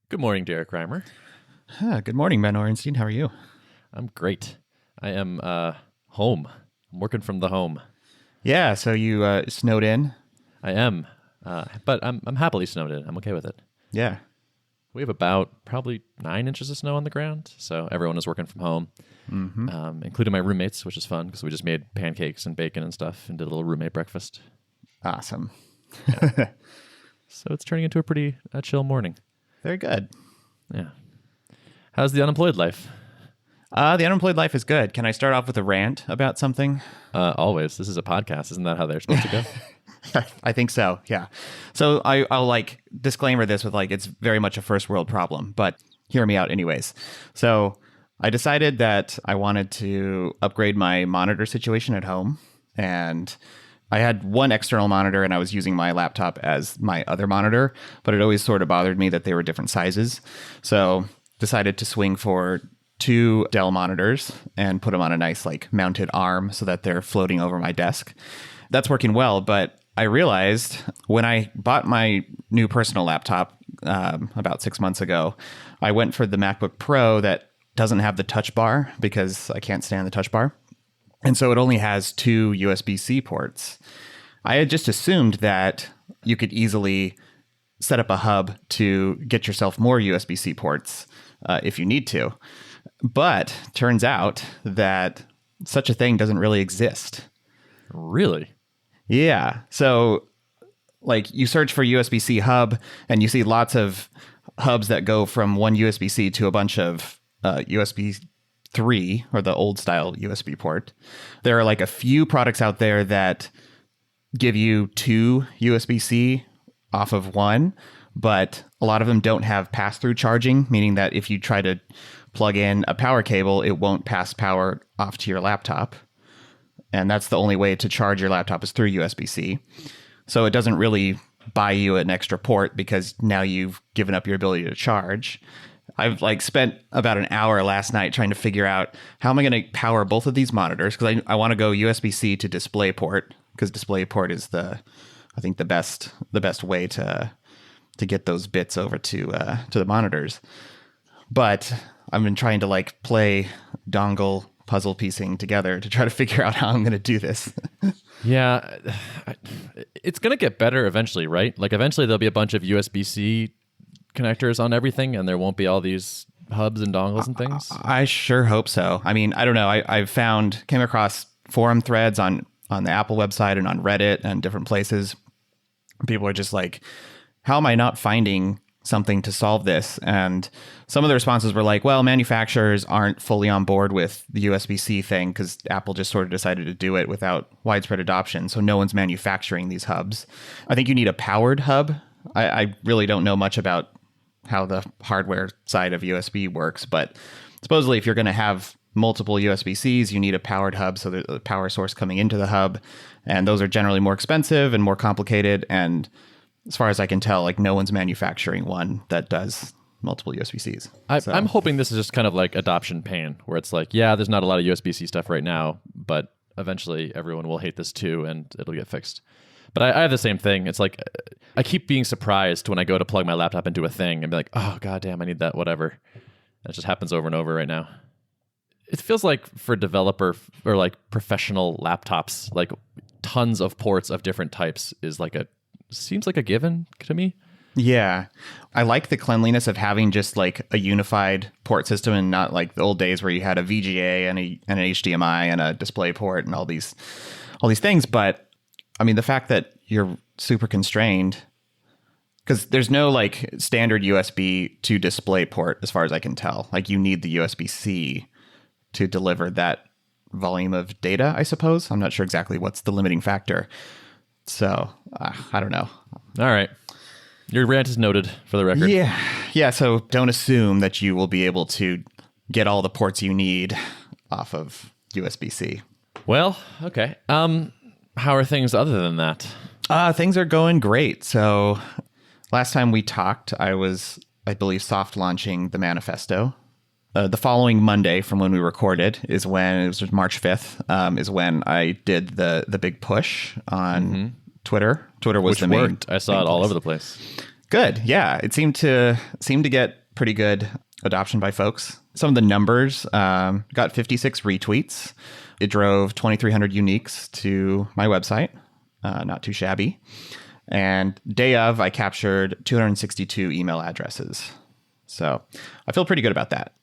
Good morning, Derrick Reimer. Good morning, Ben Orenstein. How are you? I'm great. I am home. I'm working from the home. Yeah, so you snowed in? I am, but I'm happily snowed in. I'm okay with it. Yeah. We have about probably 9 inches of snow on the ground, so everyone is working from home, including my roommates, which is fun because we just made pancakes and bacon and stuff and did a little roommate breakfast. Awesome. Yeah. So it's turning into a pretty chill morning. Very good. Yeah. How's the unemployed life? The unemployed life is good. Can I start off with a rant about something? Always. This is a podcast. Isn't that how they're supposed to go? I think so, yeah. So I'll disclaimer this with it's very much a first world problem, but hear me out anyways. So I decided that I wanted to upgrade my monitor situation at home, and I had one external monitor and I was using my laptop as my other monitor, but it always sort of bothered me that they were different sizes. So decided to swing for 2 Dell monitors and put them on a nice mounted arm so that they're floating over my desk. That's working well, but I realized when I bought my new personal laptop about 6 months ago, I went for the MacBook Pro that doesn't have the touch bar because I can't stand the touch bar. And so it only has 2 USB-C ports. I had just assumed that you could easily set up a hub to get yourself more USB-C ports if you need to. But turns out that such a thing doesn't really exist. Really? Yeah. So you search for USB-C hub and you see lots of hubs that go from one USB-C to a bunch of USB 3 or the old style USB port. There are a few products out there that give you 2 USB-C off of one, but a lot of them don't have pass-through charging, meaning that if you try to plug in a power cable, it won't pass power off to your laptop. And that's the only way to charge your laptop is through USB-C. So it doesn't really buy you an extra port because now you've given up your ability to charge. I've spent about an hour last night trying to figure out how am I going to power both of these monitors, because I want to go USB-C to DisplayPort, because DisplayPort is I think the best way to get those bits over to the monitors. But I've been trying to play dongle puzzle piecing together to try to figure out how I'm going to do this. Yeah, it's going to get better eventually, right? Eventually there'll be a bunch of USB-C connectors on everything and there won't be all these hubs and dongles and things. I sure hope so. I mean, I don't know. Came across forum threads on the Apple website and on Reddit and different places. People are just how am I not finding something to solve this? And some of the responses were well, manufacturers aren't fully on board with the USB-C thing because Apple just sort of decided to do it without widespread adoption. So no one's manufacturing these hubs. I think you need a powered hub. I really don't know much about how the hardware side of USB works, but supposedly if you're going to have multiple USB-Cs, you need a powered hub, so there's a power source coming into the hub, and those are generally more expensive and more complicated, and as far as I can tell, no one's manufacturing one that does multiple USB-Cs. I'm hoping this is just kind of adoption pain, where it's yeah, there's not a lot of USB-C stuff right now, but eventually everyone will hate this too, and it'll get fixed. But I have the same thing. It's I keep being surprised when I go to plug my laptop into a thing and be oh, goddamn, I need that, whatever. That just happens over and over right now. It feels for developer or professional laptops, tons of ports of different types is seems like a given to me. Yeah. I like the cleanliness of having just a unified port system and not the old days where you had a VGA and an HDMI and a display port and all these things. But I mean, the fact that you're super constrained, because there's no standard USB to display port, as far as I can tell. You need the USB-C to deliver that volume of data, I suppose. I'm not sure exactly what's the limiting factor. So I don't know. All right. Your rant is noted, for the record. Yeah. So don't assume that you will be able to get all the ports you need off of USB-C. Well, okay. How are things other than that? Things are going great. So last time we talked, I believe, soft launching the manifesto. The following Monday from when we recorded is when, it was March 5th, is when I did the big push on Twitter. Twitter was Which the main. worked. I saw it all over the place. Good. Yeah. It seemed to get pretty good adoption by folks. Some of the numbers, got 56 retweets. It drove 2,300 uniques to my website. Not too shabby. And day of, I captured 262 email addresses. So I feel pretty good about that.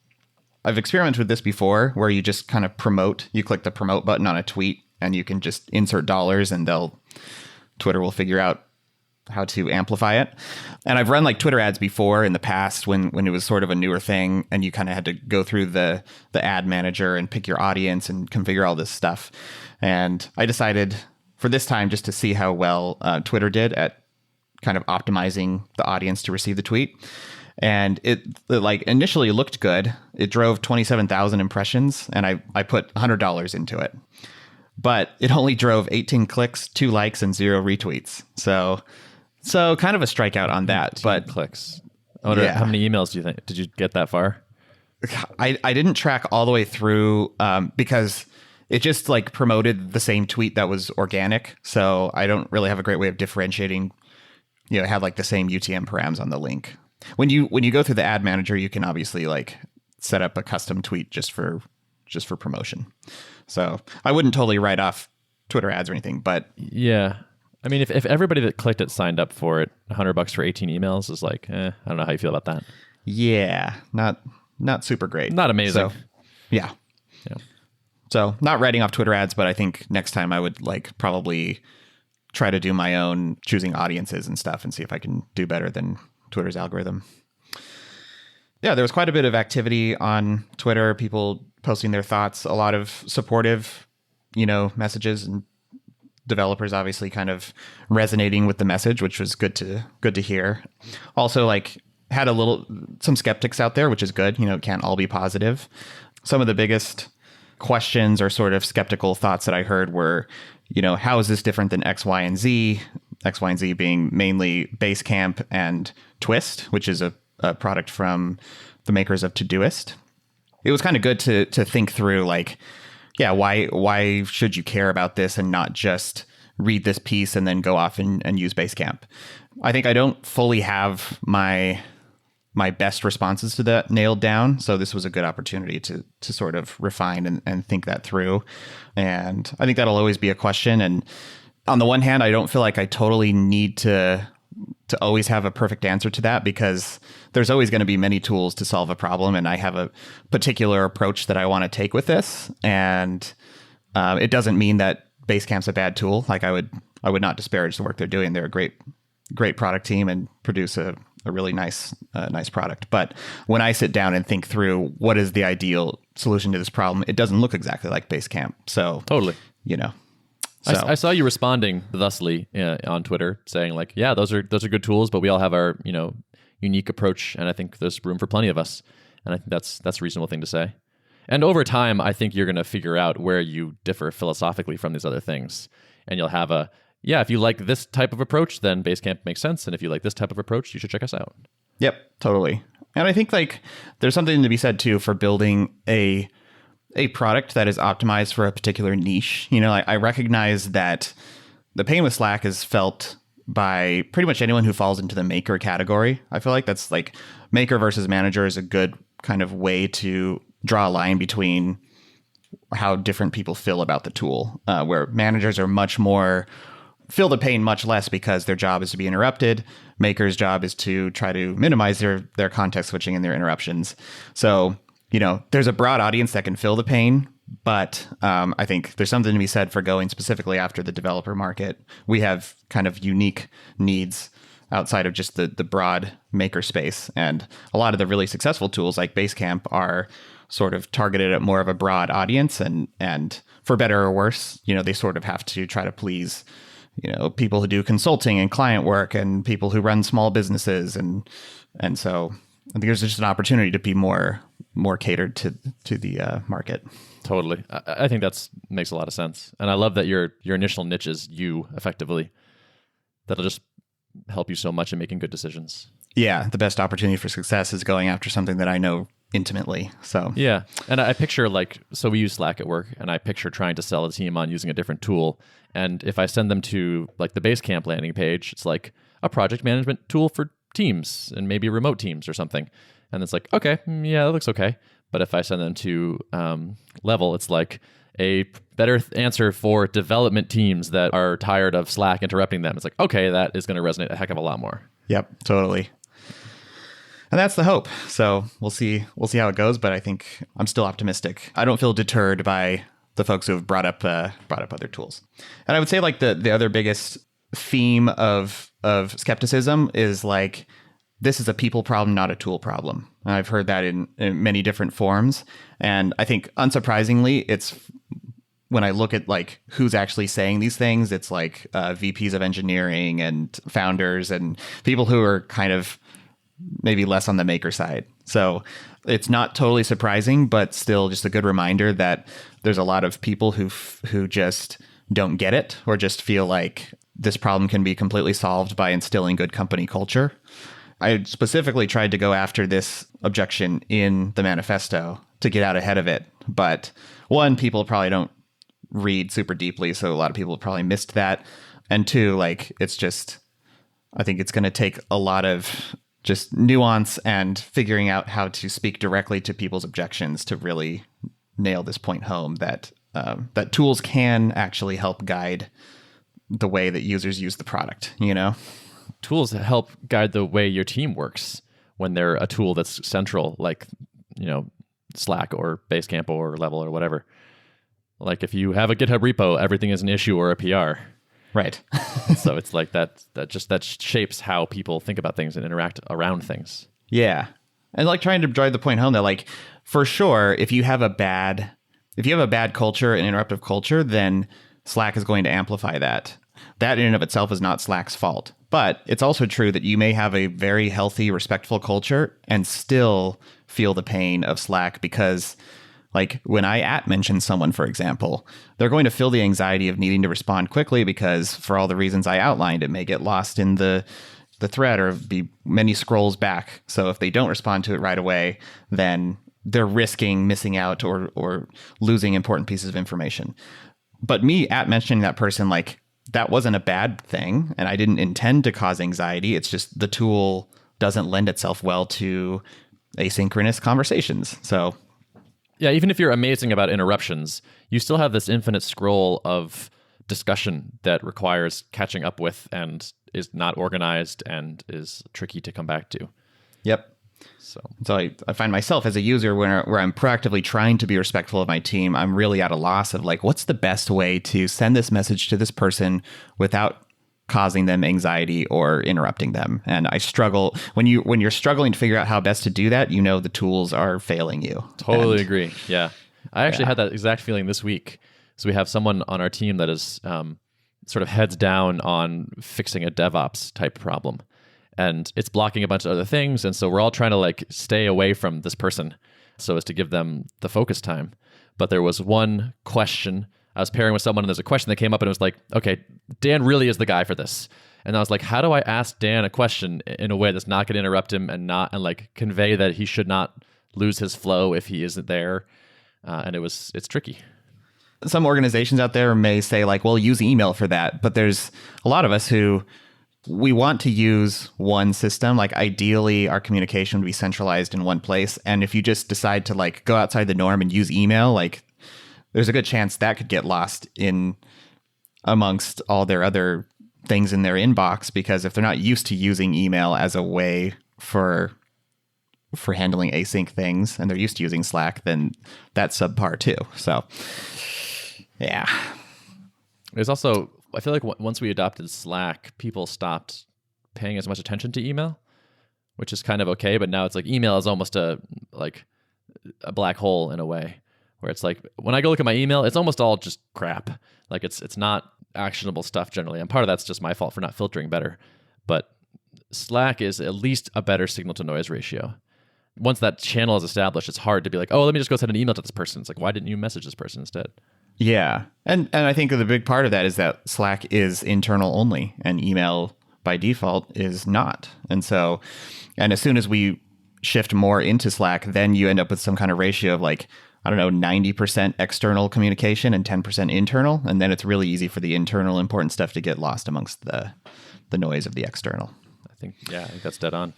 I've experimented with this before where you just kind of promote. You click the promote button on a tweet and you can just insert dollars and Twitter will figure out how to amplify it. And I've run like Twitter ads before in the past when it was sort of a newer thing and you kind of had to go through the ad manager and pick your audience and configure all this stuff. And I decided for this time just to see how well Twitter did at kind of optimizing the audience to receive the tweet. And it like initially looked good. It drove 27,000 impressions and I put $100 into it. But it only drove 18 clicks, 2 likes, and 0 retweets. So kind of a strikeout on that. But clicks. I wonder how many emails do you think? Did you get that far? I didn't track all the way through because it just like promoted the same tweet that was organic. So I don't really have a great way of differentiating, have like the same UTM params on the link. When you go through the ad manager, you can obviously like set up a custom tweet just for promotion. So I wouldn't totally write off Twitter ads or anything, but yeah. I mean, if everybody that clicked it signed up for it, $100 for 18 emails is like, I don't know how you feel about that. Yeah, not super great. Not amazing. So, yeah. So not writing off Twitter ads, but I think next time I would like probably try to do my own choosing audiences and stuff and see if I can do better than Twitter's algorithm. Yeah, there was quite a bit of activity on Twitter, people posting their thoughts, a lot of supportive, messages, and developers obviously kind of resonating with the message, which was good to hear. Also, like had some skeptics out there, which is good. It can't all be positive. Some of the biggest questions or sort of skeptical thoughts that I heard were, how is this different than X, Y, and Z? X, Y, and Z being mainly Basecamp and Twist, which is a product from the makers of Todoist. It was kind of good to think through like, yeah, why should you care about this and not just read this piece and then go off and use Basecamp? I think I don't fully have my best responses to that nailed down. So this was a good opportunity to sort of refine and think that through. And I think that'll always be a question. And on the one hand, I don't feel like I totally need to always have a perfect answer to that because there's always going to be many tools to solve a problem. And I have a particular approach that I want to take with this. And it doesn't mean that Basecamp's a bad tool. Like I would not disparage the work they're doing. They're a great product team and produce a really nice product. But when I sit down and think through what is the ideal solution to this problem, it doesn't look exactly like Basecamp. So totally, So. I saw you responding thusly on Twitter saying like, yeah, those are good tools, but we all have our, unique approach. And I think there's room for plenty of us. And I think that's a reasonable thing to say. And over time, I think you're going to figure out where you differ philosophically from these other things. And you'll have if you like this type of approach, then Basecamp makes sense. And if you like this type of approach, you should check us out. Yep, totally. And I think like there's something to be said too for building a product that is optimized for a particular niche. I recognize that the pain with Slack is felt by pretty much anyone who falls into the maker category. I feel like that's like maker versus manager is a good kind of way to draw a line between how different people feel about the tool, where managers are much more feel the pain much less because their job is to be interrupted. Maker's job is to try to minimize their context switching and their interruptions. So there's a broad audience that can feel the pain, but I think there's something to be said for going specifically after the developer market. We have kind of unique needs outside of just the broad maker space. And a lot of the really successful tools like Basecamp are sort of targeted at more of a broad audience. And for better or worse, they sort of have to try to please, people who do consulting and client work and people who run small businesses. And so I think there's just an opportunity to be more catered to the market. Totally. I think that makes a lot of sense. And I love that your initial niche is you effectively. That'll just help you so much in making good decisions. Yeah. The best opportunity for success is going after something that I know intimately. So yeah. And I picture so we use Slack at work and I picture trying to sell a team on using a different tool. And if I send them to like the Basecamp landing page, it's like a project management tool for teams and maybe remote teams or something. And it's like, okay, yeah, that looks okay. But if I send them to level, it's like a better answer for development teams that are tired of Slack interrupting them. It's like, okay, that is going to resonate a heck of a lot more. Yep, totally. And that's the hope. So we'll see how it goes. But I think I'm still optimistic. I don't feel deterred by the folks who have brought up other tools. And I would say like the other biggest theme of skepticism is like, this is a people problem, not a tool problem. And I've heard that in many different forms. And I think unsurprisingly, it's when I look at like who's actually saying these things, it's like VPs of engineering and founders and people who are kind of maybe less on the maker side. So it's not totally surprising, but still just a good reminder that there's a lot of people who just don't get it or just feel like this problem can be completely solved by instilling good company culture. I specifically tried to go after this objection in the manifesto to get out ahead of it. But one, people probably don't read super deeply, so a lot of people probably missed that. And two, like it's just, I think it's going to take a lot of just nuance and figuring out how to speak directly to people's objections to really nail this point home that that tools can actually help guide the way that users use the product, you know? Tools help guide the way your team works when they're a tool that's central, like, you know, Slack or Basecamp or Level or whatever. Like if you have a GitHub repo, everything is an issue or a PR. Right. So it's like that shapes how people think about things and interact around things. Yeah. And like trying to drive the point home that like, for sure, if you have a bad culture, an interruptive culture, then Slack is going to amplify that. That in and of itself is not Slack's fault. But it's also true that you may have a very healthy, respectful culture and still feel the pain of Slack because like when I @mention someone, for example, they're going to feel the anxiety of needing to respond quickly because for all the reasons I outlined, it may get lost in the thread or be many scrolls back. So if they don't respond to it right away, then they're risking missing out or losing important pieces of information. But me @mentioning that person, like, that wasn't a bad thing, and I didn't intend to cause anxiety. It's just the tool doesn't lend itself well to asynchronous conversations. So, yeah, even if you're amazing about interruptions, you still have this infinite scroll of discussion that requires catching up with and is not organized and is tricky to come back to. Yep. So I find myself as a user where I'm proactively trying to be respectful of my team, I'm really at a loss of like, what's the best way to send this message to this person without causing them anxiety or interrupting them? And I struggle when you're struggling to figure out how best to do that, you know, the tools are failing you. Totally agree. Yeah. I actually had that exact feeling this week. So we have someone on our team that is sort of heads down on fixing a DevOps type problem. And it's blocking a bunch of other things. And so we're all trying to like stay away from this person so as to give them the focus time. But there was one question. I was pairing with someone and there's a question that came up and it was like, okay, Dan really is the guy for this. And I was like, how do I ask Dan a question in a way that's not going to interrupt him and like convey that he should not lose his flow if he isn't there? And it's tricky. Some organizations out there may say like, well, use email for that. But there's a lot of us who we want to use one system. Like ideally our communication would be centralized in one place. And if you just decide to like go outside the norm and use email, like there's a good chance that could get lost in amongst all their other things in their inbox, because if they're not used to using email as a way for handling async things and they're used to using Slack, then that's subpar too. So yeah. There's also, I feel like once we adopted Slack, people stopped paying as much attention to email, which is kind of okay. But now it's like email is almost a black hole in a way, where it's like when I go look at my email, it's almost all just crap. Like it's not actionable stuff generally. And part of that's just my fault for not filtering better. But Slack is at least a better signal to noise ratio. Once that channel is established, it's hard to be like, oh, let me just go send an email to this person. It's like, why didn't you message this person instead? Yeah. And I think the big part of that is that Slack is internal only and email by default is not. And so, and as soon as we shift more into Slack, then you end up with some kind of ratio of like, I don't know, 90% external communication and 10% internal. And then it's really easy for the internal important stuff to get lost amongst the noise of the external. I think that's dead on.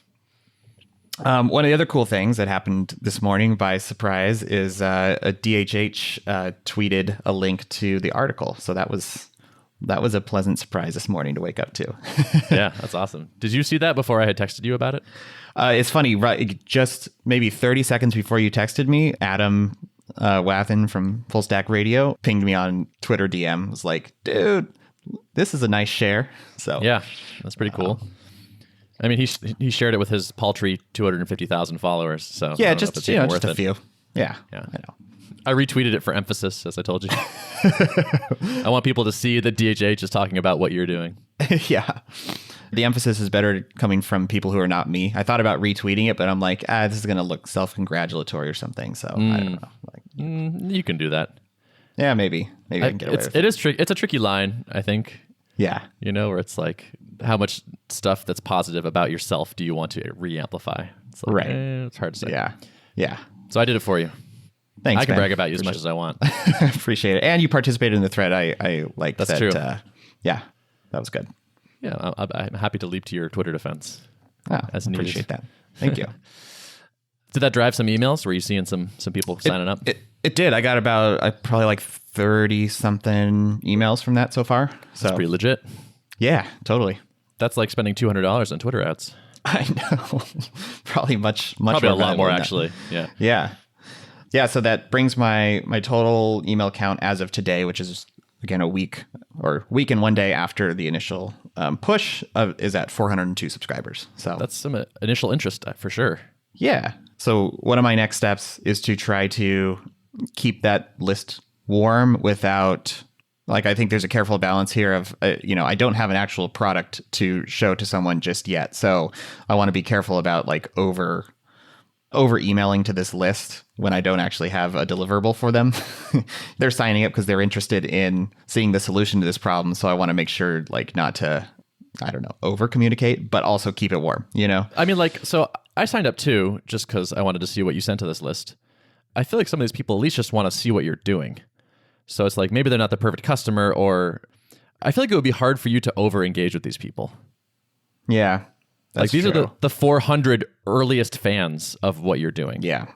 One of the other cool things that happened this morning by surprise is a DHH tweeted a link to the article. So that was a pleasant surprise this morning to wake up to. Yeah, that's awesome. Did you see that before I had texted you about it? It's funny, right? Just maybe 30 seconds before you texted me, Adam Wathan from Full Stack Radio pinged me on Twitter DM. Was like, dude, this is a nice share. So yeah, that's pretty cool. I mean, he shared it with his paltry 250,000 followers. So yeah, just a few. Yeah, I know. I retweeted it for emphasis, as I told you. I want people to see that DHH is talking about what you're doing. Yeah. The emphasis is better coming from people who are not me. I thought about retweeting it, but I'm like, this is going to look self-congratulatory or something. So I don't know. Like, you can do that. Yeah, maybe I can get away with it. It's a tricky line, I think. Yeah. Where it's like, how much stuff that's positive about yourself do you want to re-amplify? It's like, right. It's hard to say. Yeah. So I did it for you. Thanks, I can man. brag about you as much as I want. Appreciate it. And you participated in the thread. I like that. That's true. Yeah, that was good. Yeah, I'm happy to leap to your Twitter defense. As needed. Appreciate that. Thank you. Did that drive some emails? Were you seeing some people signing up? It did. I got about probably like 30 something emails from that so far. So that's pretty legit. Yeah, totally. That's like spending $200 on Twitter ads. I know. Probably much Probably a lot more actually. Yeah. Yeah. So that brings my total email count as of today, which is again a week and 1 day after the initial push, is at 402 subscribers. So that's some initial interest for sure. Yeah. So one of my next steps is to try to keep that list warm without, like, I think there's a careful balance here of, I don't have an actual product to show to someone just yet. So I want to be careful about like over emailing to this list when I don't actually have a deliverable for them. They're signing up because they're interested in seeing the solution to this problem. So I want to make sure like not to, I don't know, over communicate, but also keep it warm, I mean, like, so I signed up too, just because I wanted to see what you sent to this list. I feel like some of these people at least just want to see what you're doing. So it's like, maybe they're not the perfect customer, or I feel like it would be hard for you to over engage with these people. Yeah. Like these are the 400 earliest fans of what you're doing. Yeah.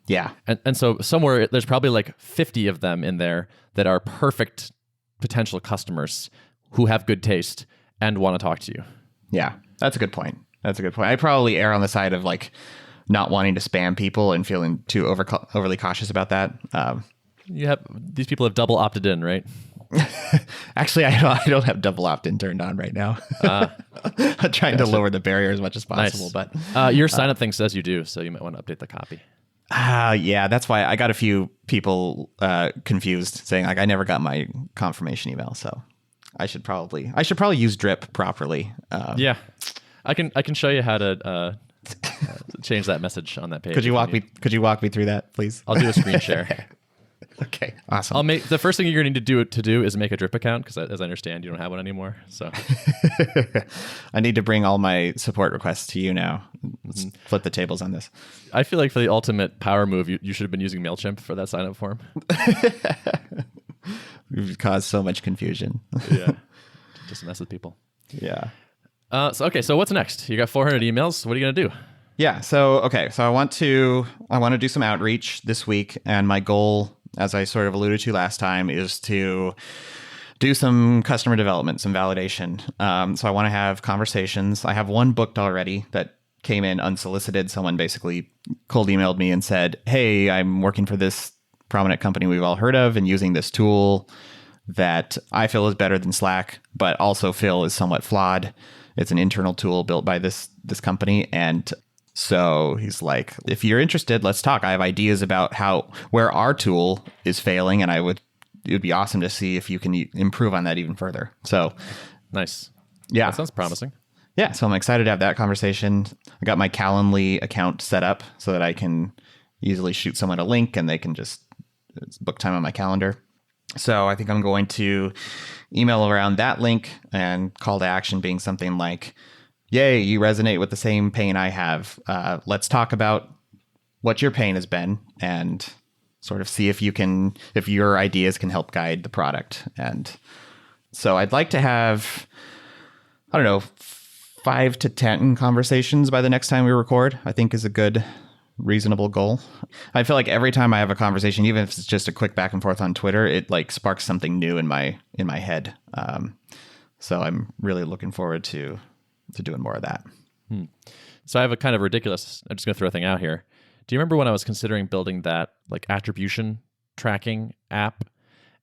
Yeah. And so somewhere there's probably like 50 of them in there that are perfect potential customers who have good taste and want to talk to you. Yeah. That's a good point. I probably err on the side of like not wanting to spam people and feeling too overly cautious about that. These people have double opted in, right? Actually, I don't have double opt-in turned on right now. I'm trying to lower the barrier as much as possible. Nice. But your sign up thing says you do, so you might want to update the copy. Yeah, that's why I got a few people confused, saying like I never got my confirmation email. So I should probably use Drip properly. Yeah, I can show you how to change that message on that page. Could you walk me through that, please? I'll do a screen share. Okay, awesome. The first thing you're going to need to do is make a Drip account, because as I understand, you don't have one anymore. So I need to bring all my support requests to you now. Let's flip the tables on this. I feel like for the ultimate power move, you should have been using MailChimp for that sign up form. We've caused so much confusion. Yeah, just mess with people. Yeah. So what's next? You got 400 emails. What are you going to do? Yeah. So I want to do some outreach this week, and my goal, as I sort of alluded to last time, is to do some customer development, some validation. So I want to have conversations. I have one booked already that came in unsolicited. Someone basically cold emailed me and said, "Hey, I'm working for this prominent company we've all heard of and using this tool that I feel is better than Slack, but also feel is somewhat flawed. It's an internal tool built by this company." And so he's like, "If you're interested, let's talk. I have ideas about where our tool is failing, and it would be awesome to see if you can improve on that even further." So nice. Yeah. That sounds promising. Yeah. So I'm excited to have that conversation. I got my Calendly account set up so that I can easily shoot someone a link and they can just book time on my calendar. So I think I'm going to email around that link, and call to action being something like, "Yay, you resonate with the same pain I have. Let's talk about what your pain has been and sort of see if your ideas can help guide the product." And so I'd like to have, I don't know, 5 to 10 conversations by the next time we record, I think is a good, reasonable goal. I feel like every time I have a conversation, even if it's just a quick back and forth on Twitter, it like sparks something new in my head. So I'm really looking forward to doing more of that. So I have a kind of ridiculous, I'm just going to throw a thing out here. Do you remember when I was considering building that like attribution tracking app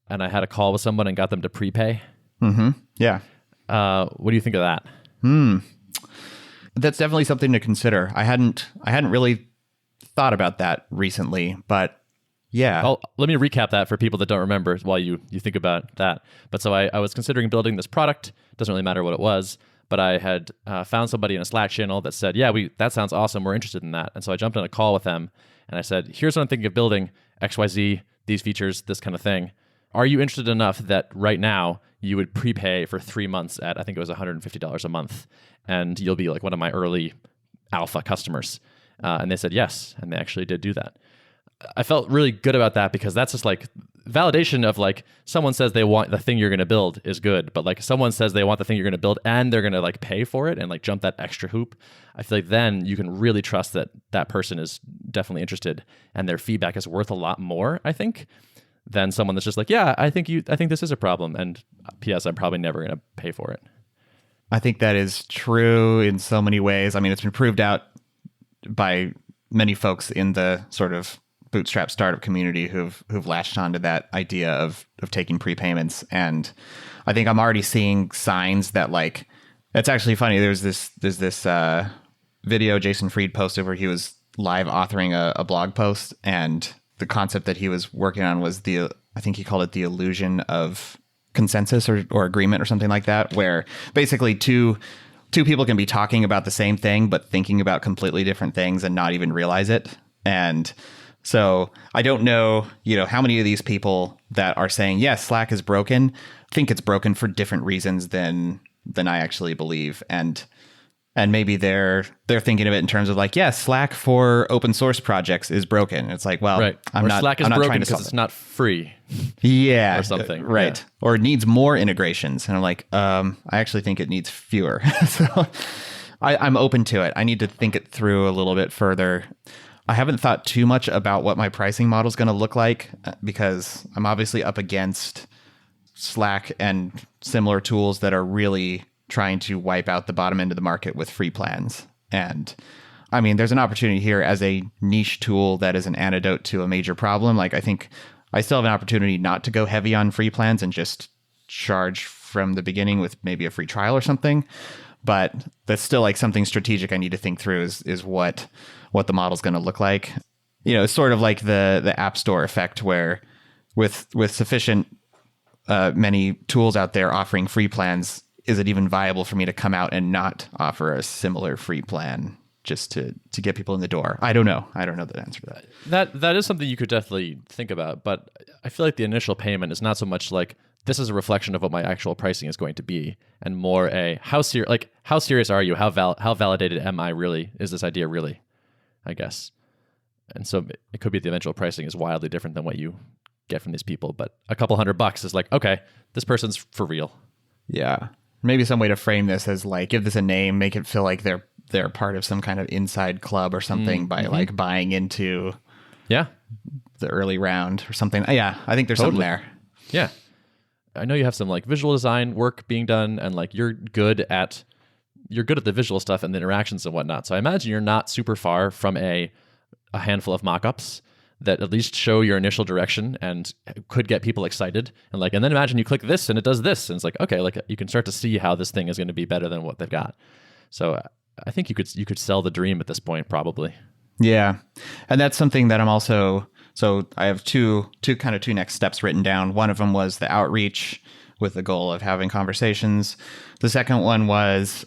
and I had a call with someone and got them to prepay? Mm-hmm. Yeah. What do you think of that? That's definitely something to consider. I hadn't really thought about that recently, but yeah. Let me recap that for people that don't remember while you think about that. But so I was considering building this product. Doesn't really matter what it was, but I had found somebody in a Slack channel that said, yeah, that sounds awesome. We're interested in that. And so I jumped on a call with them and I said, here's what I'm thinking of building, XYZ, these features, this kind of thing. Are you interested enough that right now you would prepay for 3 months at, I think it was $150 a month, and you'll be like one of my early alpha customers? And they said yes, and they actually did do that. I felt really good about that because that's just like validation of like someone says they want the thing you're going to build is good, but like someone says they want the thing you're going to build and they're going to like pay for it and like jump that extra hoop. I feel like then you can really trust that that person is definitely interested and their feedback is worth a lot more, I think, than someone that's just like, yeah, I think this is a problem, and P.S. I'm probably never going to pay for it. I think that is true in so many ways. I mean, it's been proved out by many folks in the sort of bootstrap startup community who've latched onto that idea of taking prepayments. And I think I'm already seeing signs that like, it's actually funny. There's this video Jason Fried posted where he was live authoring a blog post, and the concept that he was working on was I think he called it the illusion of consensus or agreement or something like that, where basically two people can be talking about the same thing, but thinking about completely different things and not even realize it. And so I don't know, how many of these people that are saying, yes, Slack is broken, think it's broken for different reasons than I actually believe. And maybe they're thinking of it in terms of like, yes, Slack for open source projects is broken. It's like, well, right. Slack is broken because it's not free. Yeah. Or something. Right. Yeah. Or it needs more integrations. And I'm like, I actually think it needs fewer. So I'm open to it. I need to think it through a little bit further. I haven't thought too much about what my pricing model is going to look like because I'm obviously up against Slack and similar tools that are really trying to wipe out the bottom end of the market with free plans. And I mean, there's an opportunity here as a niche tool that is an antidote to a major problem. Like, I think I still have an opportunity not to go heavy on free plans and just charge from the beginning with maybe a free trial or something. But that's still like something strategic I need to think through is what the model's going to look like. It's sort of like the App Store effect, where with sufficient many tools out there offering free plans, is it even viable for me to come out and not offer a similar free plan just to get people in the door? I don't know. I don't know the answer to that. That is something you could definitely think about, but I feel like the initial payment is not so much like this is a reflection of what my actual pricing is going to be, and more how serious are you? How validated am I really? Is this idea really? I guess. And so it could be the eventual pricing is wildly different than what you get from these people, but a couple $100 is like, okay, this person's for real. Yeah. Maybe some way to frame this as like, give this a name, make it feel like they're part of some kind of inside club or something by like buying into the early round or something. Yeah, I think there's something there. Yeah. I know you have some like visual design work being done, and like you're good at the visual stuff and the interactions and whatnot. So I imagine you're not super far from a handful of mockups that at least show your initial direction and could get people excited. And then imagine you click this and it does this. And it's like, okay, like you can start to see how this thing is going to be better than what they've got. So I think you could sell the dream at this point, probably. Yeah. And that's something that I'm also, so I have two next steps written down. One of them was the outreach with the goal of having conversations. The second one was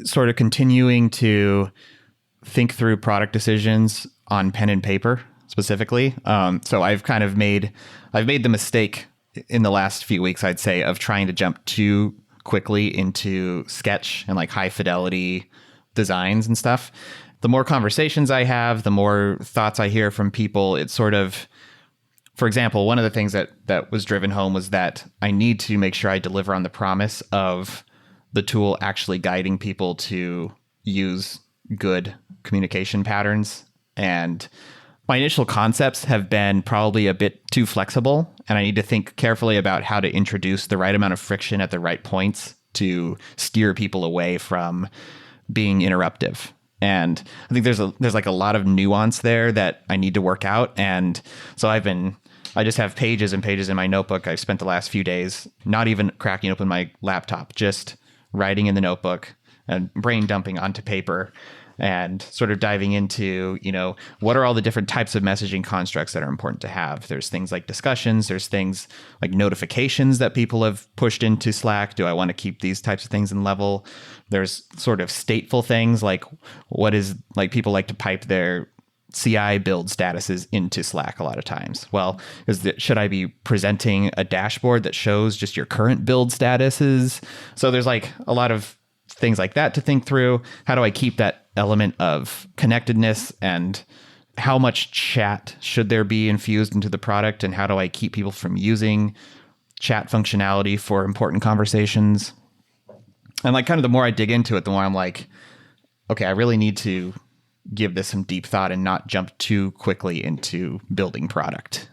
sort of continuing to think through product decisions on pen and paper specifically. So I've made the mistake in the last few weeks, I'd say, of trying to jump too quickly into Sketch and like high fidelity designs and stuff. The more conversations I have, the more thoughts I hear from people. It's sort of, for example, one of the things that was driven home was that I need to make sure I deliver on the promise of the tool actually guiding people to use good communication patterns. And my initial concepts have been probably a bit too flexible, and I need to think carefully about how to introduce the right amount of friction at the right points to steer people away from being interruptive. And I think there's like a lot of nuance there that I need to work out. And so I just have pages and pages in my notebook. I've spent the last few days not even cracking open my laptop, just writing in the notebook and brain dumping onto paper and sort of diving into, what are all the different types of messaging constructs that are important to have? There's things like discussions. There's things like notifications that people have pushed into Slack. Do I want to keep these types of things in level? There's sort of stateful things like people like to pipe their CI build statuses into Slack a lot of times. Well, should I be presenting a dashboard that shows just your current build statuses? So there's like a lot of things like that to think through. How do I keep that element of connectedness, and how much chat should there be infused into the product, and how do I keep people from using chat functionality for important conversations? And like kind of the more I dig into it, the more I'm like, okay, I really need to give this some deep thought and not jump too quickly into building product.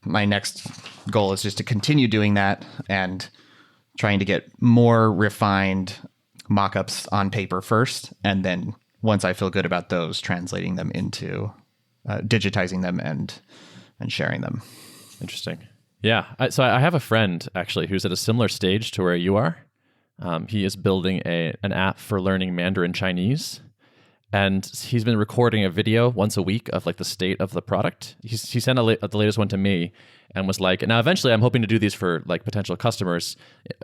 My next goal is just to continue doing that and trying to get more refined mockups on paper first, and then once I feel good about those, translating them into digitizing them and sharing them. Interesting. Yeah. So I have a friend actually who's at a similar stage to where you are. He is building an app for learning Mandarin Chinese, and he's been recording a video once a week of like the state of the product. He sent the latest one to me and was like, now eventually I'm hoping to do these for like potential customers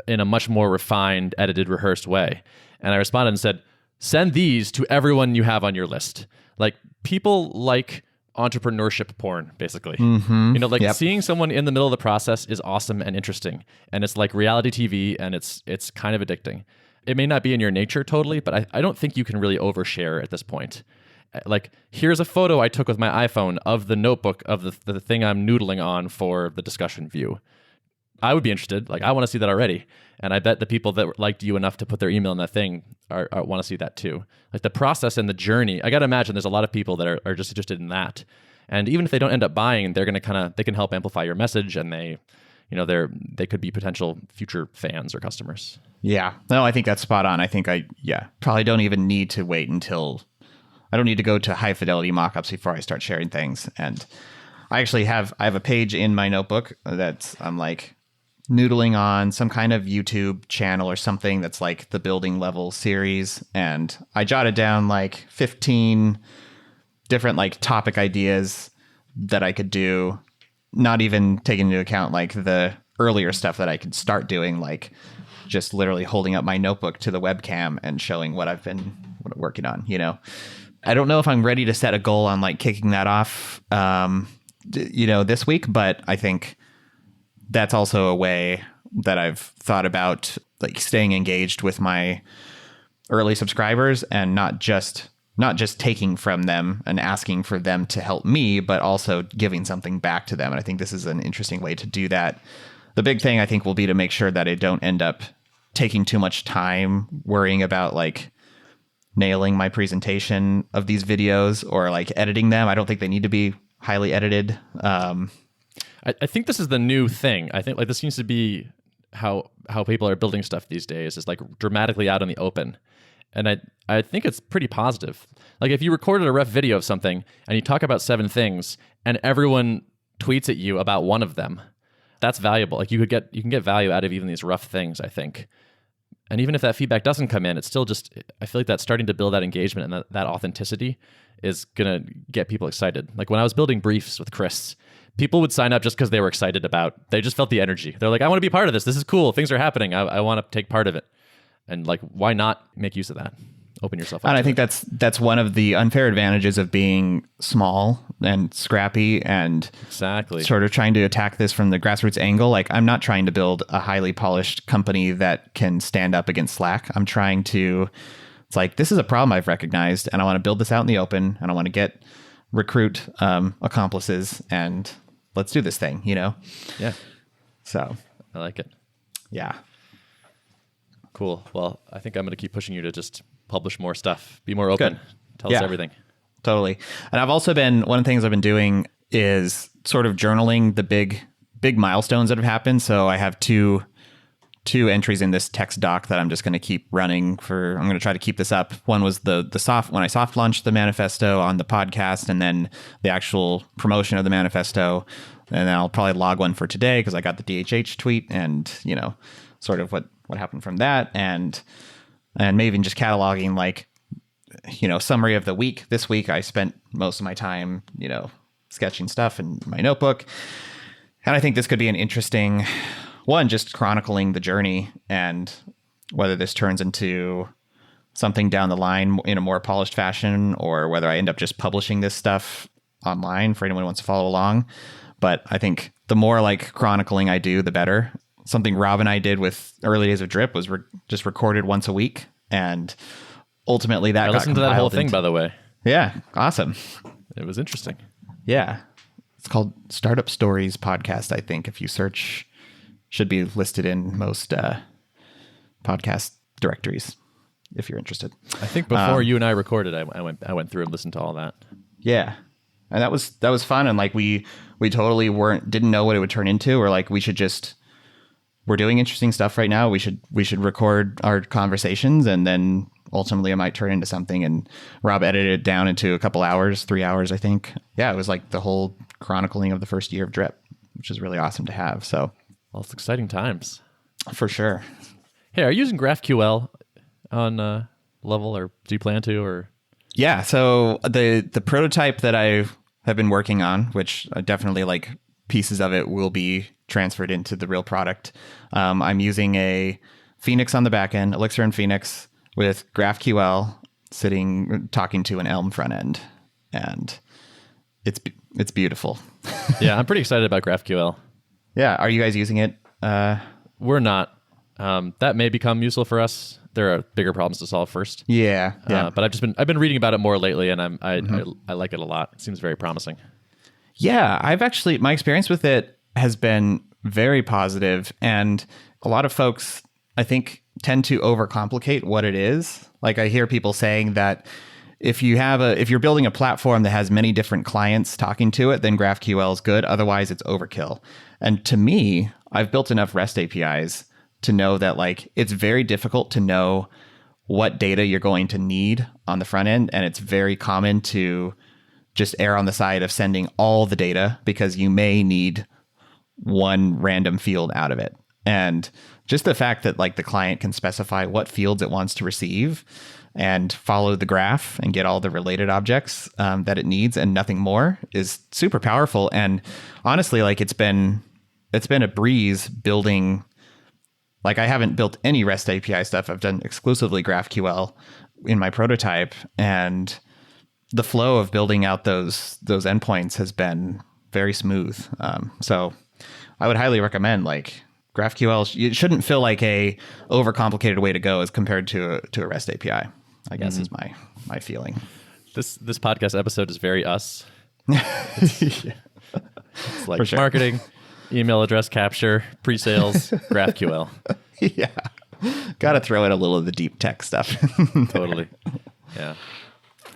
in a much more refined, edited, rehearsed way. And I responded and said, send these to everyone you have on your list. Like, people like entrepreneurship porn, basically. Mm-hmm. Seeing someone in the middle of the process is awesome and interesting. And it's like reality TV, and it's kind of addicting. It may not be in your nature totally, but I don't think you can really overshare at this point. Like, here's a photo I took with my iPhone of the notebook of the thing I'm noodling on for the discussion view. I would be interested. Like, I want to see that already. And I bet the people that liked you enough to put their email in that thing want to see that too. Like, the process and the journey, I got to imagine there's a lot of people that are just interested in that. And even if they don't end up buying, they're going to they can help amplify your message, and they could be potential future fans or customers. Yeah. No, I think that's spot on. I think probably don't even need to wait until I don't need to go to high fidelity mockups before I start sharing things. And I actually have a page in my notebook that I'm like noodling on some kind of YouTube channel or something that's like the building level series. And I jotted down like 15 different like topic ideas that I could do, not even taking into account like the earlier stuff that I could start doing, like just literally holding up my notebook to the webcam and showing what I've been working on, I don't know if I'm ready to set a goal on like kicking that off, this week, but I think that's also a way that I've thought about like staying engaged with my early subscribers and not just taking from them and asking for them to help me, but also giving something back to them. And I think this is an interesting way to do that. The big thing I think will be to make sure that I don't end up taking too much time worrying about like nailing my presentation of these videos or like editing them. I don't think they need to be highly edited. I think this is the new thing. I think like this seems to be how people are building stuff these days, is like dramatically out in the open. And I think it's pretty positive. Like, if you recorded a rough video of something and you talk about 7 things and everyone tweets at you about one of them, that's valuable. Like, you can get value out of even these rough things, I think. And even if that feedback doesn't come in, it's still just, I feel like that's starting to build that engagement, and that authenticity is going to get people excited. Like, when I was building briefs with Chris, people would sign up just because they were excited they just felt the energy. They're like, I want to be part of this. This is cool. Things are happening. I want to take part of it. And like, why not make use of that? Open yourself up. And I think that's one of the unfair advantages of being small and scrappy and exactly sort of trying to attack this from the grassroots angle. Like, I'm not trying to build a highly polished company that can stand up against Slack. I'm trying to, it's like, this is a problem I've recognized, and I want to build this out in the open, and I want to recruit accomplices, and let's do this thing, Yeah. So I like it. Yeah. Cool. Well, I think I'm going to keep pushing you to just publish more stuff, be more open, Good. tell us everything. Totally. And I've also been, one of the things I've been doing is sort of journaling the big milestones that have happened. So I have two entries in this text doc that I'm just going to keep running I'm going to try to keep this up. One was when I soft launched the manifesto on the podcast, and then the actual promotion of the manifesto. And I'll probably log one for today because I got the DHH tweet and, sort of what happened from that. And maybe even just cataloging summary of the week. This week, I spent most of my time, sketching stuff in my notebook. And I think this could be an interesting one, just chronicling the journey and whether this turns into something down the line in a more polished fashion, or whether I end up just publishing this stuff online for anyone who wants to follow along. But I think the more chronicling I do, the better. Something Rob and I did with early days of Drip was just recorded once a week. And ultimately that I listened to that whole thing, by the way. Yeah. Awesome. It was interesting. Yeah. It's called Startup Stories Podcast, I think. If you search, should be listed in most podcast directories if you're interested. I think before you and I recorded, I went through and listened to all that. Yeah. And that was fun. And we totally didn't know what it would turn into. Or we're doing interesting stuff right now. We should record our conversations, and then ultimately it might turn into something. And Rob edited it down into a couple hours, 3 hours, I think. Yeah, it was the whole chronicling of the first year of Drip, which is really awesome to have. So, well, it's exciting times. For sure. Hey, are you using GraphQL on Level, or do you plan to? Or yeah, so the prototype that I have been working on, which definitely pieces of it will be transferred into the real product. I'm using a Phoenix on the back end, Elixir and Phoenix, with GraphQL talking to an Elm front end, and it's beautiful. Yeah, I'm pretty excited about GraphQL. Yeah, are you guys using it? We're not. That may become useful for us. There are bigger problems to solve first. Yeah. But I've been reading about it more lately, and I like it a lot. It seems very promising. Yeah, my experience with it has been very positive, and a lot of folks, I think, tend to overcomplicate what it is. I hear people saying that if you're building a platform that has many different clients talking to it, then GraphQL is good. Otherwise, it's overkill. And to me, I've built enough REST APIs to know that it's very difficult to know what data you're going to need on the front end, and it's very common to just err on the side of sending all the data because you may need one random field out of it. And just the fact that the client can specify what fields it wants to receive and follow the graph and get all the related objects that it needs and nothing more is super powerful. And honestly, it's been a breeze building. I haven't built any REST API stuff. I've done exclusively GraphQL in my prototype, and the flow of building out those endpoints has been very smooth. So I would highly recommend GraphQL. It shouldn't feel like a overcomplicated way to go as compared to a REST API, I guess is my feeling. This podcast episode is very us. It's sure. Marketing, email address capture, pre-sales, GraphQL. Yeah. Got to throw in a little of the deep tech stuff. Totally. Yeah.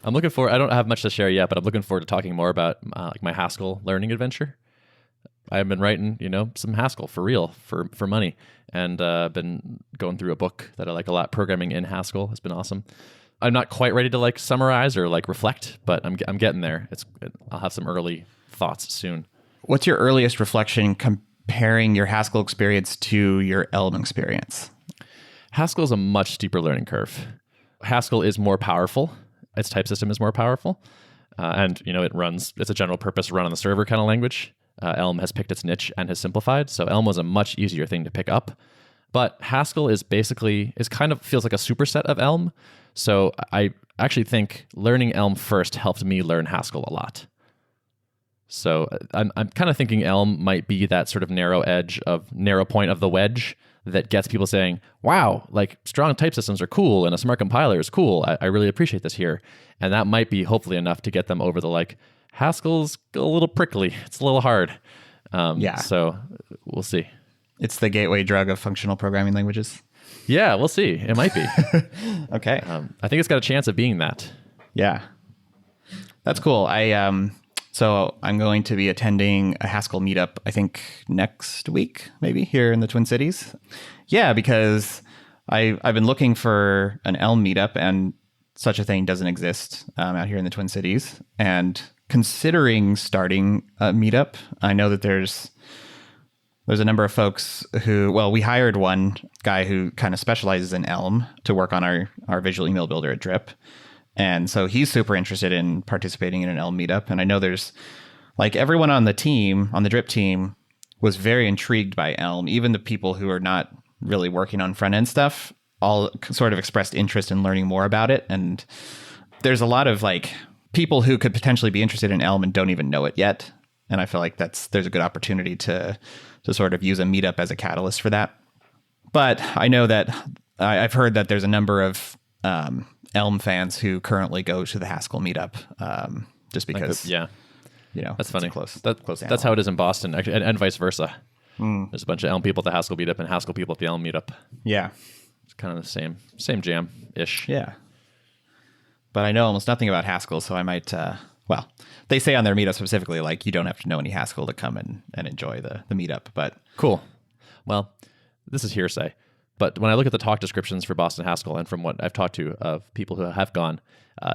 I'm looking forward. I don't have much to share yet, but I'm looking forward to talking more about my Haskell learning adventure. I've been writing, some Haskell for real, for money, and been going through a book that I like a lot. Programming in Haskell has been awesome. I'm not quite ready to summarize or reflect, but I'm getting there. I'll have some early thoughts soon. What's your earliest reflection comparing your Haskell experience to your Elm experience? Haskell is a much steeper learning curve. Haskell is more powerful. Its type system is more powerful. And, it's a general purpose run on the server kind of language. Elm has picked its niche and has simplified. So Elm was a much easier thing to pick up. But Haskell feels like a superset of Elm. So I actually think learning Elm first helped me learn Haskell a lot. So I'm kind of thinking Elm might be that sort of narrow point of the wedge that gets people saying, wow, strong type systems are cool and a smart compiler is cool. I really appreciate this here. And that might be hopefully enough to get them over the Haskell's a little prickly. It's a little hard. Yeah. So we'll see. It's the gateway drug of functional programming languages. Yeah, we'll see. It might be. Okay. I think it's got a chance of being that. Yeah. That's cool. So I'm going to be attending a Haskell meetup, I think next week, maybe here in the Twin Cities. Yeah, because I've been looking for an Elm meetup, and such a thing doesn't exist out here in the Twin Cities. And considering starting a meetup, I know that there's a number of folks who, well, we hired one guy who kind of specializes in Elm to work on our visual email builder at Drip. And so he's super interested in participating in an Elm meetup. And I know there's like everyone on the team, on the Drip team, was very intrigued by Elm. Even the people who are not really working on front end stuff all sort of expressed interest in learning more about it. And there's a lot of like people who could potentially be interested in Elm and don't even know it yet. And I feel like there's a good opportunity to sort of use a meetup as a catalyst for that. But I know that I've heard that there's a number of Elm fans who currently go to the Haskell meetup just because, that's funny. Close. That's how it is in Boston, actually, and vice versa. There's a bunch of Elm people at the Haskell meetup and Haskell people at the Elm meetup. Yeah, it's kind of the same jam ish. Yeah, but I know almost nothing about Haskell, so I might. Well, they say on their meetup specifically, like you don't have to know any Haskell to come and enjoy the meetup. But cool. Well, this is hearsay. But when I look at the talk descriptions for Boston Haskell, and from what I've talked to of people who have gone,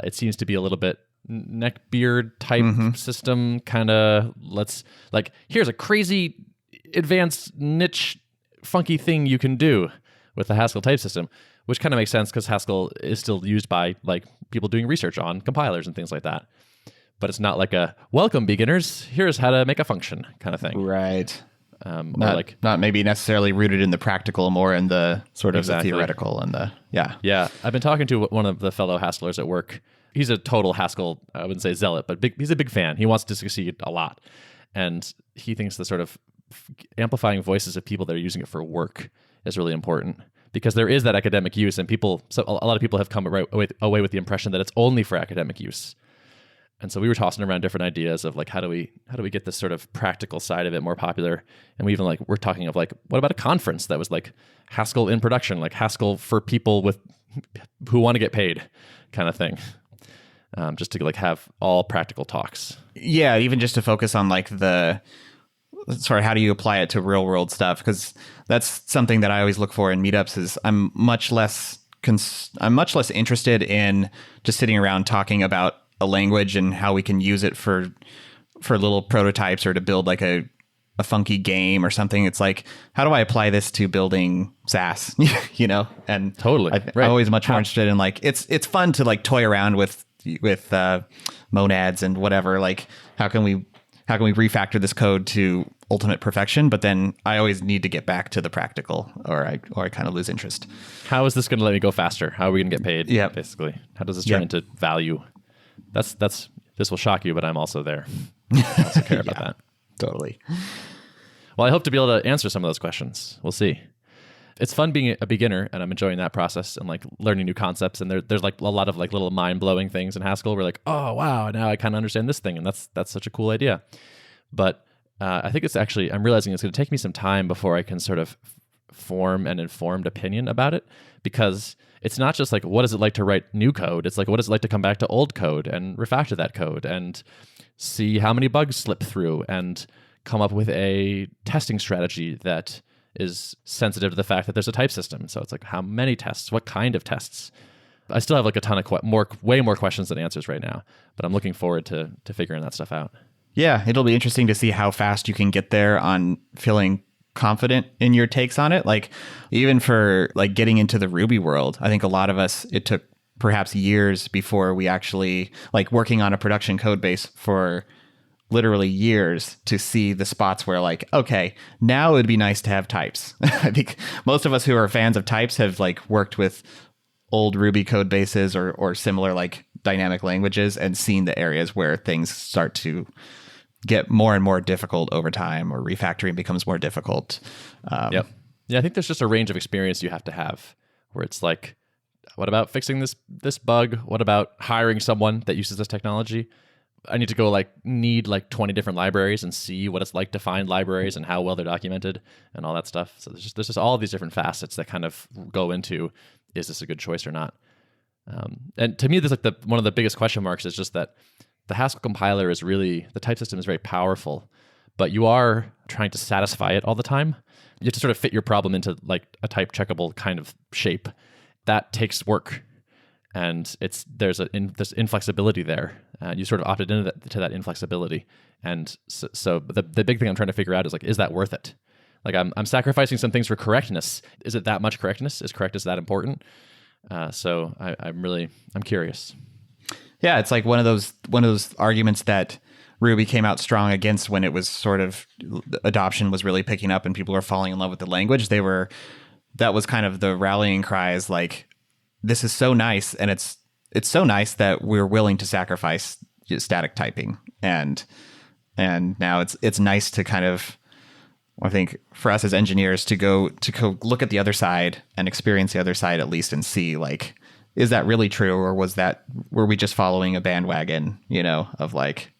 it seems to be a little bit neckbeard type system, kind of here's a crazy advanced niche funky thing you can do with the Haskell type system, which kind of makes sense because Haskell is still used by like people doing research on compilers and things like that. But it's not like a welcome beginners, here's how to make a function kind of thing. Right. Not maybe necessarily rooted in the practical, more in the sort of the theoretical and the Yeah. I've been talking to one of the fellow Haskellers at work. He's a total Haskell, I wouldn't say zealot, but he's a big fan. He wants to succeed a lot. And he thinks the sort of amplifying voices of people that are using it for work is really important, because there is that academic use, and a lot of people have come away with the impression that it's only for academic use. And so we were tossing around different ideas of like, how do we get this sort of practical side of it more popular? And we even we're talking of like, what about a conference that was like Haskell in production, like Haskell for people who want to get paid kind of thing. Just to like have all practical talks. Yeah. Even just to focus on like the sort of how do you apply it to real world stuff? Because that's something that I always look for in meetups is I'm much less interested in just sitting around talking about a language and how we can use it for little prototypes or to build like a funky game or something. It's like, how do I apply this to building SaaS? And totally. I'm always much more interested in like, it's fun to like toy around with monads and whatever. Like, how can we refactor this code to ultimate perfection? But then I always need to get back to the practical, or I kind of lose interest. How is this going to let me go faster? How are we going to get paid? Yeah. Basically, how does this turn into value? This will shock you, but I'm also there. I also care about that. Totally. Well, I hope to be able to answer some of those questions. We'll see. It's fun being a beginner, and I'm enjoying that process and like learning new concepts. And there's like a lot of like little mind blowing things in Haskell. We're like, oh wow, now I kind of understand this thing, and that's such a cool idea. But I think I'm realizing it's going to take me some time before I can sort of form an informed opinion about it, because it's not just like, what is it like to write new code? It's like, what is it like to come back to old code and refactor that code and see how many bugs slip through and come up with a testing strategy that is sensitive to the fact that there's a type system. So it's like, how many tests? What kind of tests? I still have like a ton of way more questions than answers right now, but I'm looking forward to figuring that stuff out. Yeah, it'll be interesting to see how fast you can get there on feeling confident in your takes on it. Like even for like getting into the Ruby world, I think a lot of us, it took perhaps years before we actually like working on a production code base for literally years to see the spots where like, okay, now it'd be nice to have types. I think most of us who are fans of types have like worked with old Ruby code bases or similar like dynamic languages and seen the areas where things start to get more and more difficult over time, or refactoring becomes more difficult. Yep. Yeah, I think there's just a range of experience you have to have where it's like, what about fixing this bug? What about hiring someone that uses this technology? I need to go like need like 20 different libraries and see what it's like to find libraries and how well they're documented and all that stuff. So there's just all these different facets that kind of go into, is this a good choice or not? And to me, there's like one of the biggest question marks is just that the Haskell compiler is really, the type system is very powerful, but you are trying to satisfy it all the time. You have to sort of fit your problem into like a type checkable kind of shape. That takes work. And there's inflexibility there. You sort of opted into that inflexibility. And so the big thing I'm trying to figure out is like, is that worth it? Like I'm sacrificing some things for correctness. Is it that much correctness? Is correctness that important? So I'm curious. Yeah, it's like one of those arguments that Ruby came out strong against when it was sort of adoption was really picking up and people were falling in love with the language. That was kind of the rallying cry, is like, this is so nice, and it's so nice that we're willing to sacrifice static typing, and now it's nice to kind of, I think, for us as engineers to go look at the other side and experience the other side at least, and see like, is that really true, or were we just following a bandwagon, of like,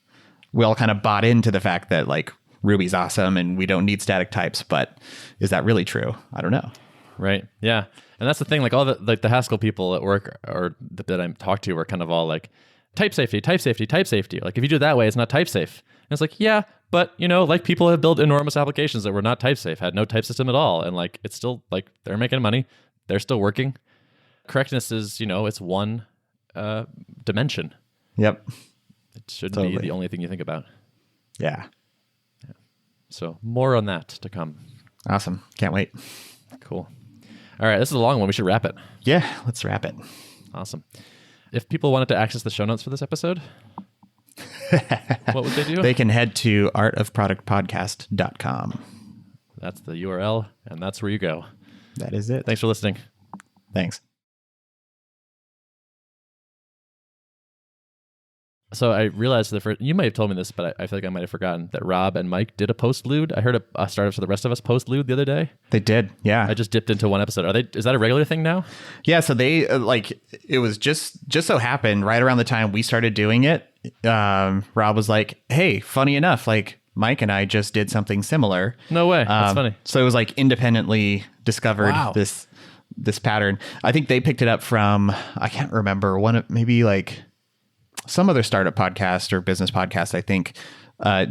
we all kind of bought into the fact that like Ruby's awesome and we don't need static types, but is that really true? I don't know. Right. Yeah. And that's the thing, like all the Haskell people at work or that I talk to are kind of all like, type safety, type safety, type safety. Like if you do it that way, it's not type safe. And it's like, yeah, but like people have built enormous applications that were not type safe, had no type system at all. And like, it's still like, they're making money. They're still working. Correctness is, it's one dimension. Yep. It shouldn't be the only thing you think about. Yeah. So more on that to come. Awesome. Can't wait. Cool. All right, this is a long one. We should wrap it. Yeah, let's wrap it. Awesome. If people wanted to access the show notes for this episode, what would they do? They can head to artofproductpodcast.com. That's the URL, and that's where you go. That is it. Thanks for listening. Thanks. So I realized you might have told me this, but I feel like I might have forgotten that Rob and Mike did a postlude. I heard a Startups for the Rest of Us postlude the other day. They did, yeah. I just dipped into one episode. Is that a regular thing now? Yeah, so they it was just so happened right around the time we started doing it. Rob was like, "Hey, funny enough, like Mike and I just did something similar." No way. That's funny. So it was like independently discovered. Wow. this pattern. I think they picked it up from, I can't remember, maybe like some other startup podcast or business podcast, I think,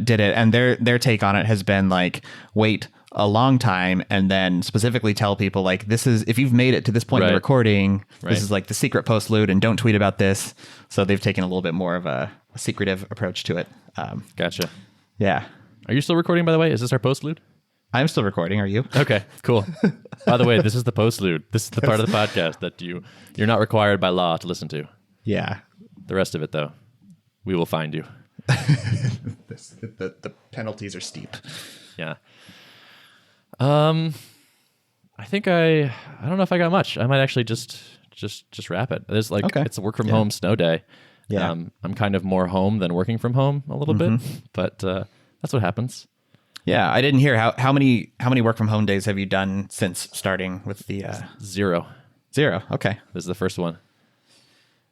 did it. And their take on it has been like, wait a long time and then specifically tell people like, this is, if you've made it to this point in the recording, this is like the secret postlude and don't tweet about this. So they've taken a little bit more of a secretive approach to it. Gotcha. Yeah. Are you still recording, by the way? Is this our postlude? I'm still recording. Are you? Okay, cool. By the way, this is the postlude. This is the part of the podcast that you're not required by law to listen to. Yeah. The rest of it, though, we will find you. The penalties are steep. Yeah. I think I don't know if I got much. I might actually just wrap it. There's like, It's a work from home snow day. Yeah. I'm kind of more home than working from home a little bit, but that's what happens. Yeah, I didn't hear how many work from home days have you done since starting with the Zero. Okay. This is the first one.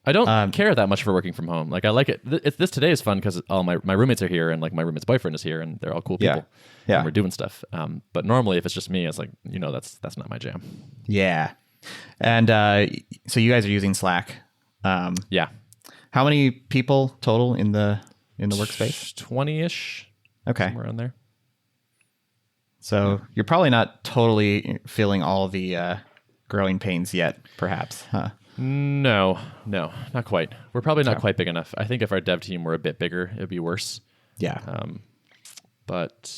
I don't care that much for working from home. Like I like it. This today is fun because all my roommates are here and like my roommate's boyfriend is here and they're all cool people. Yeah. And we're doing stuff. But normally if it's just me, it's like, that's not my jam. Yeah. And so you guys are using Slack. Yeah. How many people total in the workspace? 20-ish. Okay. Somewhere in there. So you're probably not totally feeling all the growing pains yet, perhaps, huh? No, not quite. We're probably not quite big enough. I think if our dev team were a bit bigger, it'd be worse. Yeah. But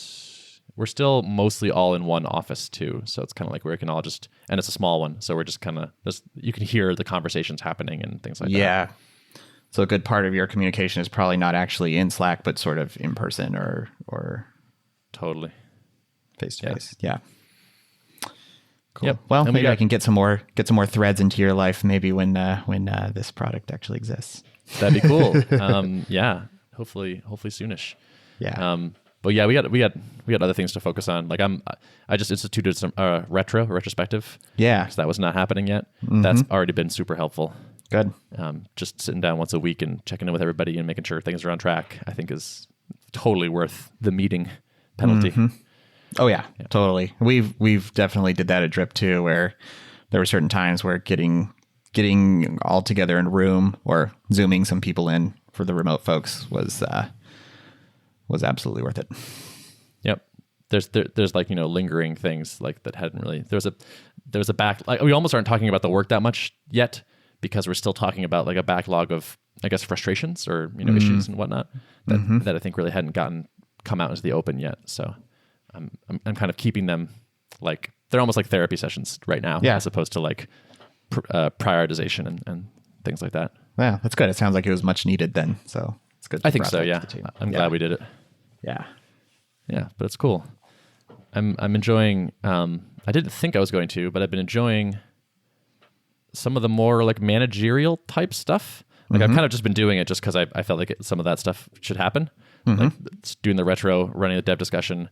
we're still mostly all in one office too. So it's kind of like we can all and it's a small one. So we're just kind of, you can hear the conversations happening and things like that. Yeah. So a good part of your communication is probably not actually in Slack, but sort of in person or totally face to face. Yeah. Cool. Yep. Well, and maybe I can get some more threads into your life. Maybe when this product actually exists. That'd be cool. Yeah. Hopefully soonish. Yeah. But yeah, we got other things to focus on. Like I just instituted some retrospective. Yeah. So that was not happening yet. That's already been super helpful. Good. Just sitting down once a week and checking in with everybody and making sure things are on track, I think is totally worth the meeting penalty. Oh yeah, totally. We've definitely did that at Drip too, where there were certain times where getting all together in a room or Zooming some people in for the remote folks was absolutely worth it. Yep. There's like, lingering things like that hadn't really, there was a like we almost aren't talking about the work that much yet because we're still talking about like a backlog of, I guess, frustrations or, issues and whatnot that I think really hadn't come out into the open yet. So I'm kind of keeping them like, they're almost like therapy sessions right now, as opposed to like prioritization and things like that. Yeah, that's good. It sounds like it was much needed then. So it's good. I think so. Yeah. I'm glad we did it. Yeah. Yeah. But it's cool. I'm enjoying, I didn't think I was going to, but I've been enjoying some of the more like managerial type stuff. Like I've kind of just been doing it just because I felt like some of that stuff should happen. Like doing the retro, running the dev discussion,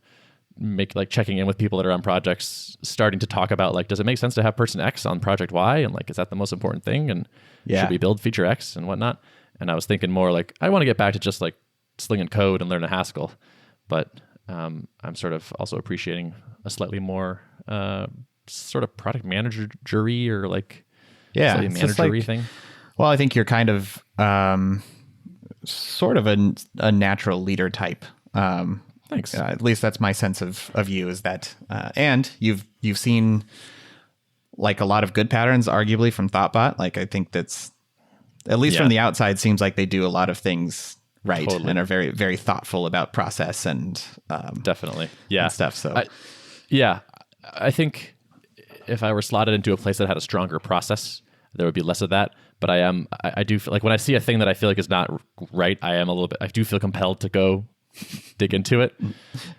checking in with people that are on projects, starting to talk about like, does it make sense to have person X on project Y? And like, is that the most important thing? And should we build feature X and whatnot? And I was thinking more like, I want to get back to just like slinging code and learn a Haskell. But I'm sort of also appreciating a slightly more sort of product manager-y or like slightly manager-y thing. Well, I think you're kind of sort of a natural leader type. Thanks. At least that's my sense of you is that, and you've seen like a lot of good patterns, arguably from Thoughtbot. Like I think that's at least from the outside seems like they do a lot of things right and are very, very thoughtful about process and definitely and stuff. So I think if I were slotted into a place that had a stronger process, there would be less of that. But I do feel like when I see a thing that I feel like is not right, I do feel compelled to go dig into it.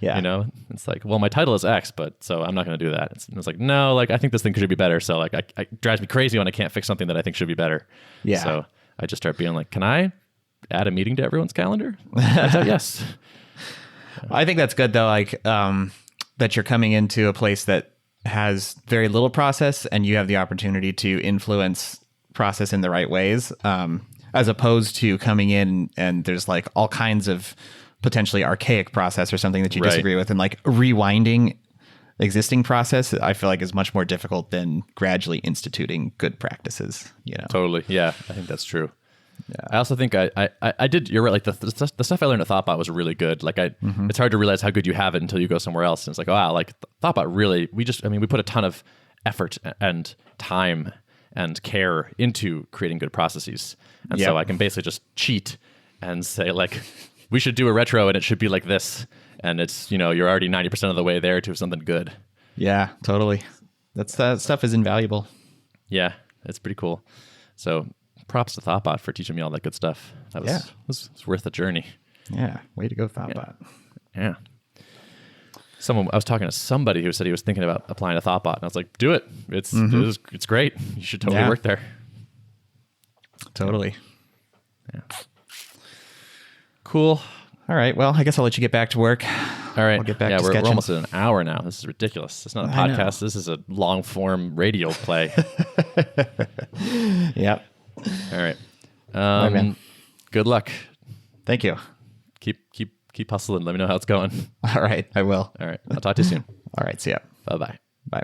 Yeah. It's like, well, my title is X, but so I'm not going to do that. It's like, no, like I think this thing should be better. So like it drives me crazy when I can't fix something that I think should be better. Yeah. So I just start being like, can I add a meeting to everyone's calendar? I thought, yes. I think that's good though. Like, that you're coming into a place that has very little process and you have the opportunity to influence process in the right ways. As opposed to coming in and there's like all kinds of potentially archaic process or something that you disagree with, and like rewinding existing process, I feel like is much more difficult than gradually instituting good practices. Totally. Yeah, I think that's true. Yeah. I also think I did. You're right. Like the stuff I learned at Thoughtbot was really good. Like it's hard to realize how good you have it until you go somewhere else. And it's like, oh, wow, like Thoughtbot really. We put a ton of effort and time and care into creating good processes. And so I can basically just cheat and say like, we should do a retro and it should be like this. And it's, you're already 90% of the way there to something good. Yeah, totally. That stuff is invaluable. Yeah, it's pretty cool. So props to Thoughtbot for teaching me all that good stuff. That was worth the journey. Yeah, way to go, Thoughtbot. Yeah. I was talking to somebody who said he was thinking about applying to Thoughtbot, and I was like, do it. It's great. You should totally work there. Totally. Yeah. Cool. All right. Well, I guess I'll let you get back to work. All right. We'll get back to we're sketching. almost at an hour now. This is ridiculous. It's not a podcast. This is a long form radio play. Yep. All right. Good luck. Thank you. Keep hustling. Let me know how it's going. All right. I will. All right. I'll talk to you soon. All right. See ya. Bye-bye. Bye.